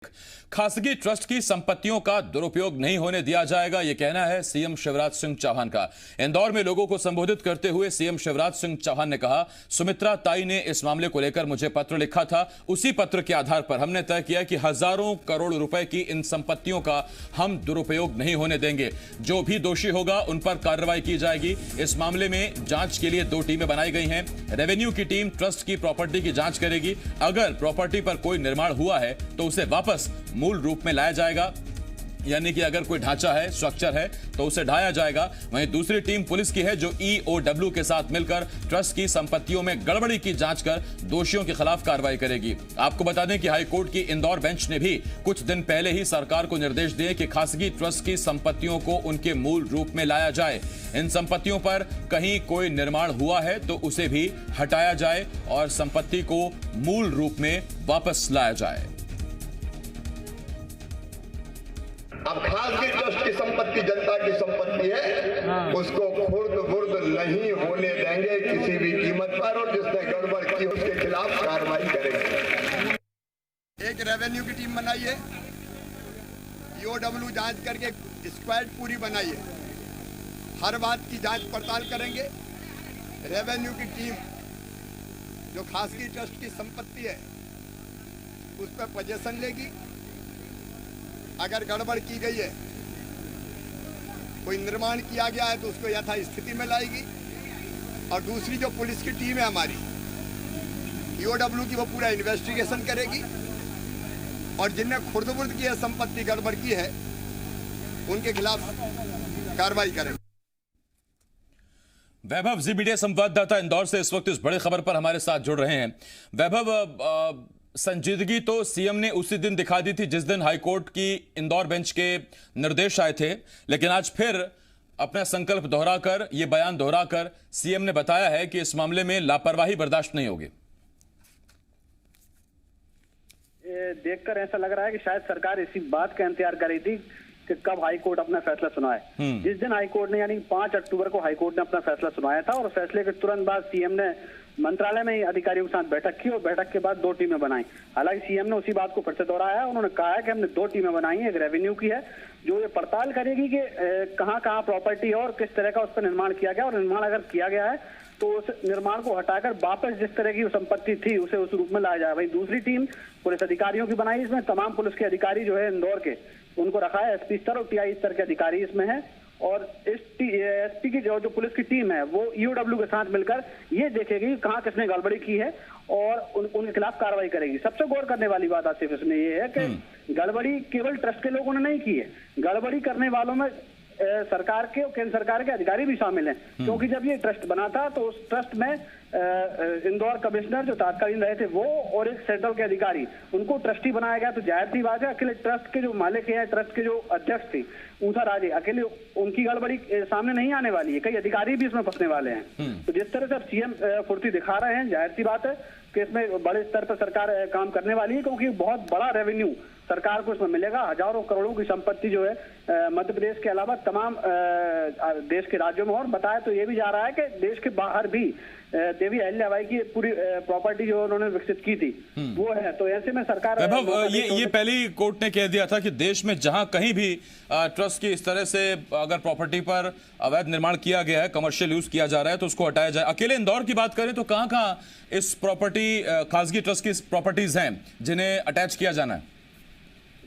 खासगी ट्रस्ट की संपत्तियों का दुरुपयोग नहीं होने दिया जाएगा, यह कहना है सीएम शिवराज सिंह चौहान का। इंदौर में लोगों को संबोधित करते हुए सीएम शिवराज सिंह चौहान ने कहा, सुमित्रा ताई ने इस मामले को लेकर मुझे पत्र लिखा था। उसी पत्र के आधार पर हमने तय किया कि हजारों करोड़ रुपए की इन संपत्तियों का हम दुरुपयोग नहीं होने देंगे। जो भी दोषी होगा उन पर कार्रवाई की जाएगी। इस मामले में जांच के लिए 2 टीमें बनाई गई हैं। रेवेन्यू की टीम ट्रस्ट की प्रॉपर्टी की जांच करेगी। अगर प्रॉपर्टी पर कोई निर्माण हुआ है तो उसे वापस मूल रूप में लाया जाएगा, यानी कि अगर कोई ढांचा है, स्ट्रक्चर है तो उसे ढाया जाएगा। वहीं दूसरी टीम पुलिस की है जो EOW के साथ मिलकर ट्रस्ट की संपत्तियों में गड़बड़ी की जांच कर दोषियों के खिलाफ कार्रवाई करेगी। आपको बता दें कि हाईकोर्ट की इंदौर बेंच ने भी कुछ दिन पहले ही सरकार को निर्देश दिए कि खासगी ट्रस्ट की संपत्तियों को उनके मूल रूप में लाया जाए। इन संपत्तियों पर कहीं कोई निर्माण हुआ है तो उसे भी हटाया जाए और संपत्ति को मूल रूप में वापस लाया जाए। अब खासगी ट्रस्ट की संपत्ति जनता की संपत्ति है, उसको खुर्द बुर्द नहीं होने देंगे किसी भी कीमत पर, और जिसने गड़बड़ की उसके खिलाफ कार्रवाई करेंगे। एक रेवेन्यू की टीम बनाई है, EOW जांच करके स्क्वाड पूरी बनाई है, हर बात की जांच पड़ताल करेंगे। रेवेन्यू की टीम जो खासगी ट्रस्ट की संपत्ति है उस पर पोजीशन लेगी। अगर गड़बड़ की गई है, कोई निर्माण किया गया है तो उसको यथास्थिति में लाएगी। और दूसरी जो पुलिस की टीम है हमारी EOW की, वो पूरा इन्वेस्टिगेशन करेगी और जिनने खुर्द-बुर्द की है, संपत्ति गड़बड़ की है, उनके खिलाफ कार्रवाई करेंगे। वैभव, जी मीडिया संवाददाता इंदौर से इस वक्त इस बड़ी खबर पर हमारे साथ जुड़ रहे हैं। वैभव, संजीदगी तो सीएम ने उसी दिन दिखा दी थी जिस दिन हाईकोर्ट की इंदौर बेंच के निर्देश आए थे, लेकिन आज फिर अपना संकल्प दोहराकर, यह बयान दोहराकर सीएम ने बताया है कि इस मामले में लापरवाही बर्दाश्त नहीं होगी। देखकर ऐसा लग रहा है कि शायद सरकार इसी बात का इंतजार कर रही थी कि कब हाईकोर्ट अपना फैसला सुनाए। जिस दिन हाईकोर्ट ने, यानी 5 अक्टूबर को हाईकोर्ट ने अपना फैसला सुनाया था और फैसले के तुरंत बाद सीएम ने मंत्रालय में ही अधिकारियों के साथ बैठक की और बैठक के बाद 2 टीमें बनाई। हालांकि सीएम ने उसी बात को फिर से दोहराया। उन्होंने कहा है कि हमने 2 टीमें बनाई हैं। एक रेवेन्यू की है जो ये पड़ताल करेगी कि कहां प्रॉपर्टी है और किस तरह का उस पर निर्माण किया गया, और निर्माण अगर किया गया है तो उस निर्माण को हटाकर वापस जिस तरह की संपत्ति थी उसे उस रूप में लाया जाए। वहीं दूसरी टीम पुलिस अधिकारियों की बनाई। इसमें तमाम पुलिस के अधिकारी जो है इंदौर के, उनको रखा है। SP स्तर और TI स्तर के अधिकारी इसमें है। और इस SP की जो पुलिस की टीम है वो EOW के साथ मिलकर ये देखेगी कहाँ किसने गड़बड़ी की है और उनके खिलाफ कार्रवाई करेगी। सबसे गौर करने वाली बात आसिफ इसमें ये है कि गड़बड़ी केवल ट्रस्ट के लोगों ने नहीं की है। गड़बड़ी करने वालों में सरकार के और केंद्र सरकार के अधिकारी भी शामिल हैं, क्योंकि जब ये ट्रस्ट बना था तो उस ट्रस्ट में इंदौर कमिश्नर जो तत्कालीन रहे थे वो और एक सेंट्रल के अधिकारी, उनको ट्रस्टी बनाया गया। तो जाहिर सी बात है अकेले ट्रस्ट के जो मालिक हैं, ट्रस्ट के जो अध्यक्ष थे ऊषा राजे, अकेले उनकी गड़बड़ी सामने नहीं आने वाली है। कई अधिकारी भी इसमें फंसने वाले हैं। तो जिस तरह से अब सीएम फुर्ती दिखा रहे हैं, जाहिर सी बात है कि इसमें बड़े स्तर पर सरकार काम करने वाली है, क्योंकि बहुत बड़ा रेवेन्यू सरकार को इसमें मिलेगा। हजारों करोड़ों की संपत्ति जो है मध्य प्रदेश के अलावा तमाम देश के राज्यों में, और बताया तो ये भी जा रहा है कि देश के बाहर भी देवी अहिल्याबाई की पूरी प्रॉपर्टी जो उन्होंने विकसित की थी वो है। तो ऐसे में सरकार ये पहले ही कोर्ट ने कह दिया था कि देश में जहां कहीं भी ट्रस्ट की इस तरह से अगर प्रॉपर्टी पर अवैध निर्माण किया गया है, कमर्शियल यूज किया जा रहा है, तो उसको हटाया जाए। अकेले इंदौर की बात करें तो कहां इस प्रॉपर्टी खासगी ट्रस्ट की प्रॉपर्टीज हैं जिन्हें अटैच किया जाना है?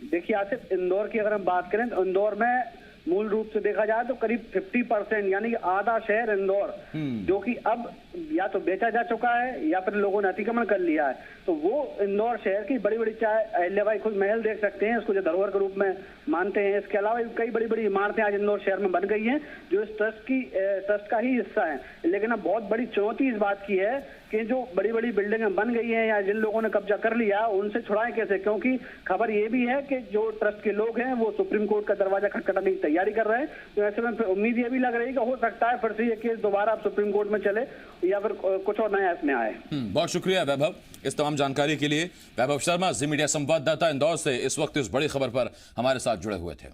देखिए आसिफ, इंदौर की अगर हम बात करें तो इंदौर में मूल रूप से देखा जाए तो करीब 50% यानी कि आधा शहर इंदौर जो कि अब या तो बेचा जा चुका है या फिर लोगों ने अतिक्रमण कर लिया है। तो वो इंदौर शहर की बड़ी बड़ी, चाहे अहिल्याबाई खुद महल देख सकते हैं, उसको जो धरोहर के रूप में मानते हैं। इसके अलावा कई बड़ी बड़ी इमारतें आज इंदौर शहर में बन गई हैं जो इस ट्रस्ट का ही हिस्सा है। लेकिन अब बहुत बड़ी चुनौती इस बात की है कि जो बड़ी बड़ी बिल्डिंगें बन गई हैं या जिन लोगों ने कब्जा कर लिया उनसे छुड़ाएं कैसे, क्योंकि खबर ये भी है कि जो ट्रस्ट के लोग हैं वो सुप्रीम कोर्ट का दरवाजा खटखटाने की तैयारी कर रहे हैं। तो ऐसे में उम्मीद ये भी लग रही है कि हो सकता है फिर से ये केस दोबारा सुप्रीम कोर्ट में चले या फिर कुछ और नया इसमें आए। बहुत शुक्रिया वैभव इस तमाम जानकारी के लिए। वैभव शर्मा, जी मीडिया संवाददाता इंदौर से इस वक्त इस बड़ी खबर पर हमारे साथ जुड़े हुए थे।